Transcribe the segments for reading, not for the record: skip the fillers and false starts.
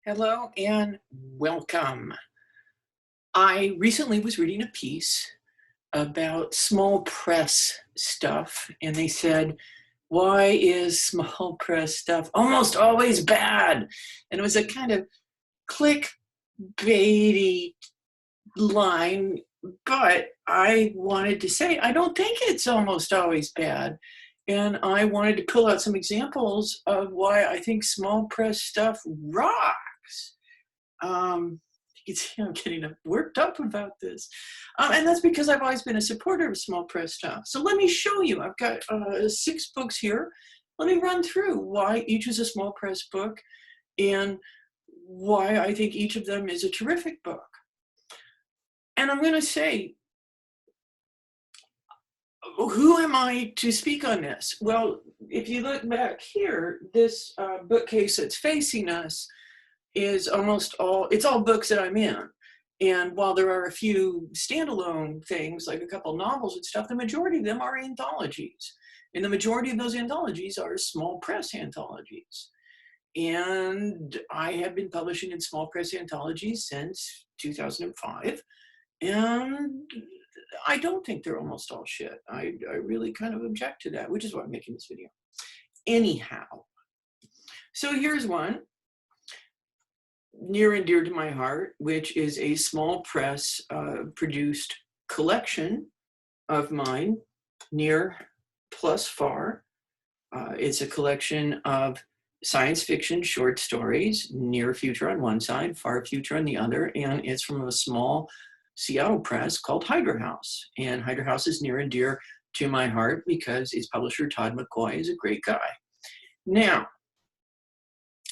Hello and welcome. I recently was reading a piece about small press stuff, and they said, why is small press stuff almost always bad? And it was a kind of clickbaity line, but I wanted to say, I don't think it's almost always bad. And I wanted to pull out some examples of why I think small press stuff rocks. You can see I'm getting worked up about this. And that's because I've always been a supporter of small press stuff. So let me show you. I've got 6 books here. Let me run through why each is a small press book and why I think each of them is a terrific book. And I'm going to say, who am I to speak on this? Well, if you look back here, this bookcase that's facing us is it's all books that I'm in. And while there are a few standalone things, like a couple novels and stuff, the majority of them are anthologies. And the majority of those anthologies are small press anthologies. And I have been publishing in small press anthologies since 2005. And I don't think they're almost all shit. I really kind of object to that, which is why I'm making this video. Anyhow, so here's one near and dear to my heart, which is a small press produced collection of mine, Near plus Far. It's a collection of science fiction short stories, near future on one side, far future on the other, and it's from a small Seattle press called Hydra House. And Hydra House is near and dear to my heart because its publisher, Todd McCoy, is a great guy. Now,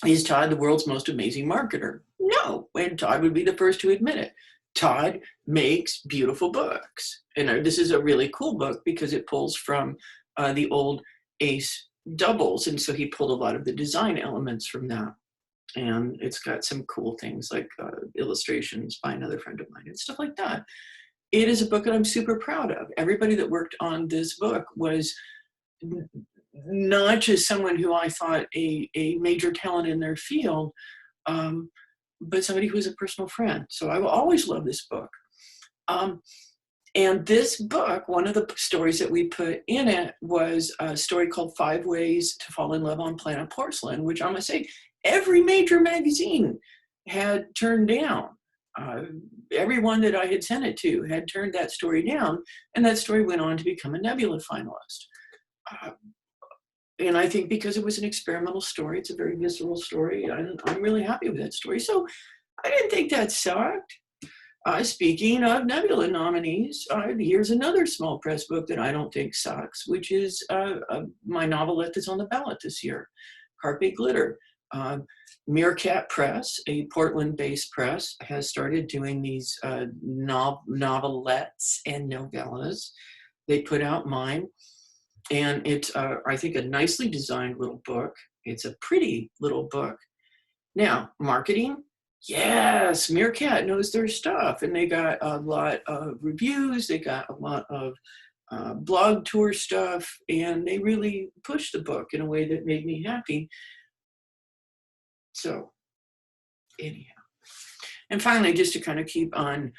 is Todd the world's most amazing marketer? No, and Todd would be the first to admit it. Todd makes beautiful books. And this is a really cool book because it pulls from the old Ace doubles. And so he pulled a lot of the design elements from that. And it's got some cool things like illustrations by another friend of mine and stuff like that. It is a book that I'm super proud of. Everybody that worked on this book was not just someone who I thought a major talent in their field, but somebody who was a personal friend. So I will always love this book. And this book, one of the stories that we put in it was a story called 5 Ways to Fall in Love on Planet Porcelain, which I'm gonna say every major magazine had turned down. Everyone that I had sent it to had turned that story down, and that story went on to become a Nebula finalist. And I think because it was an experimental story, it's a very visceral story, and I'm really happy with that story. So I didn't think that sucked. Speaking of Nebula nominees, here's another small press book that I don't think sucks, which is my novelette that's on the ballot this year, Carpe Glitter. Meerkat Press, a Portland-based press, has started doing these novelettes and novellas. They put out mine, and it's, I think, a nicely designed little book. It's a pretty little book. Now, marketing, yes, Meerkat knows their stuff, and they got a lot of reviews, they got a lot of blog tour stuff, and they really pushed the book in a way that made me happy. So, anyhow. And finally, just to kind of keep on,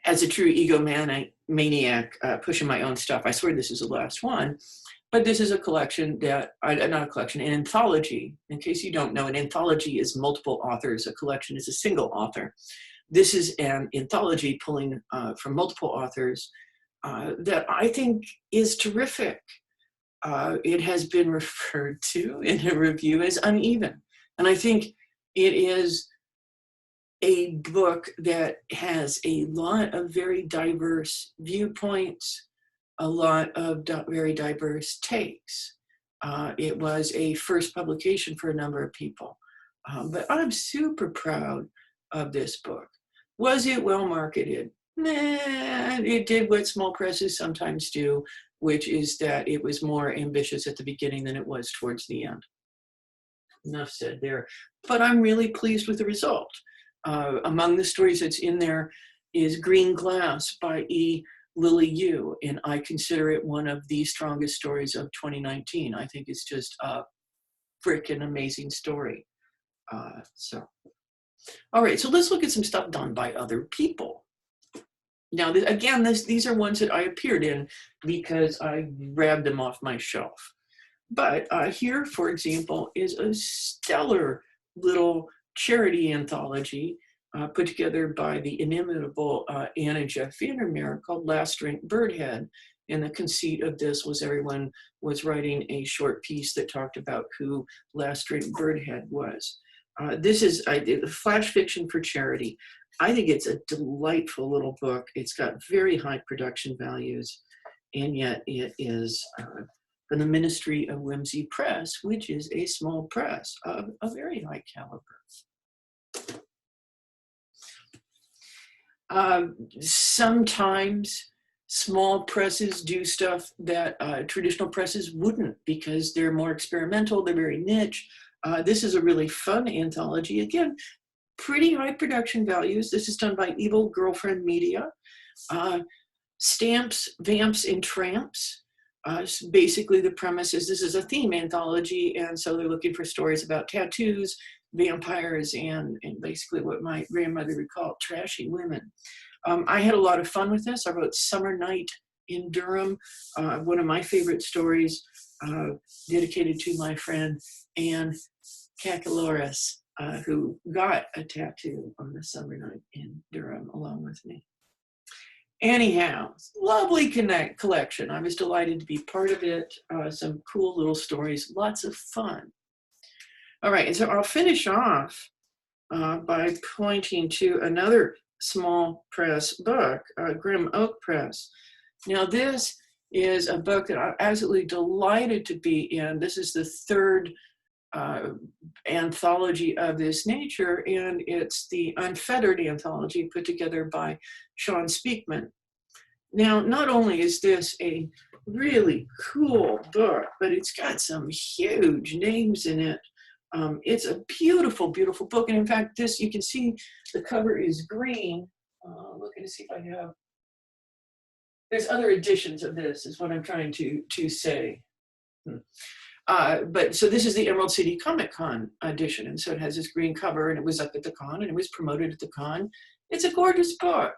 as a true egomaniac, pushing my own stuff, I swear this is the last one, but this is a collection that, not a collection, an anthology. In case you don't know, an anthology is multiple authors. A collection is a single author. This is an anthology pulling from multiple authors that I think is terrific. It has been referred to in a review as uneven. And I think it is a book that has a lot of very diverse viewpoints, a lot of very diverse takes. It was a first publication for a number of people. But I'm super proud of this book. Was it well marketed? Nah, it did what small presses sometimes do, which is that it was more ambitious at the beginning than it was towards the end. Enough said there. But I'm really pleased with the result. Among the stories that's in there is Green Glass by E. Lily Yu, and I consider it one of the strongest stories of 2019. I think it's just a freaking amazing story. All right, so let's look at some stuff done by other people. Now, again, these are ones that I appeared in because I grabbed them off my shelf. But here, for example, is a stellar little charity anthology put together by the inimitable Ann and Jeff Vandermeer called Last Drink Birdhead. And the conceit of this was everyone was writing a short piece that talked about who Last Drink Birdhead was. This is I did flash fiction for charity. I think it's a delightful little book. It's got very high production values, and yet it is from the Ministry of Whimsy Press, which is a small press of a very high caliber. Sometimes small presses do stuff that traditional presses wouldn't because they're more experimental, they're very niche. This is a really fun anthology. Again, pretty high production values. This is done by Evil Girlfriend Media. Stamps, Vamps, and Tramps. Basically, the premise is this is a theme anthology, and so they're looking for stories about tattoos, vampires, and basically what my grandmother would call trashy women. I had a lot of fun with this. I wrote Summer Night in Durham, one of my favorite stories, dedicated to my friend Anne Kakaloris, who got a tattoo on the summer night in Durham along with me. Anyhow, lovely collection. I was delighted to be part of it. Some cool little stories, lots of fun. All right, and so I'll finish off by pointing to another small press book, Grim Oak Press. Now this is a book that I'm absolutely delighted to be in. This is the third anthology of this nature, and it's the Unfettered anthology put together by Sean Speakman. Now, not only is this a really cool book, but it's got some huge names in it. It's a beautiful, beautiful book, and in fact, this, you can see the cover is green. Looking to see if I have, there's other editions of this, is what I'm trying to say. But so this is the Emerald City Comic Con edition, and so it has this green cover, and it was up at the con, and it was promoted at the con. It's a gorgeous book,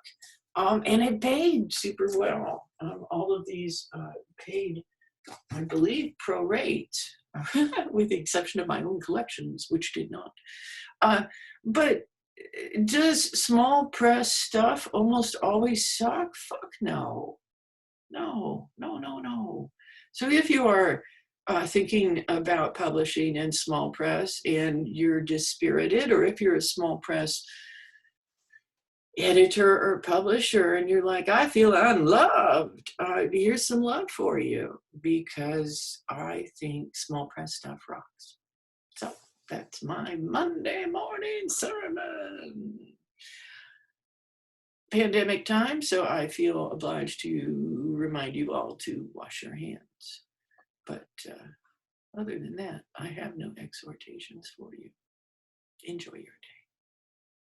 and it paid super well. All of these paid, I believe, pro rate, with the exception of my own collections, which did not. But does small press stuff almost always suck? Fuck no. No. So if you are thinking about publishing in small press and you're dispirited, or if you're a small press editor or publisher and you're like, I feel unloved, here's some love for you, because I think small press stuff rocks. So that's my Monday morning sermon. Pandemic time, so I feel obliged to remind you all to wash your hands. But other than that, I have no exhortations for you. Enjoy your day.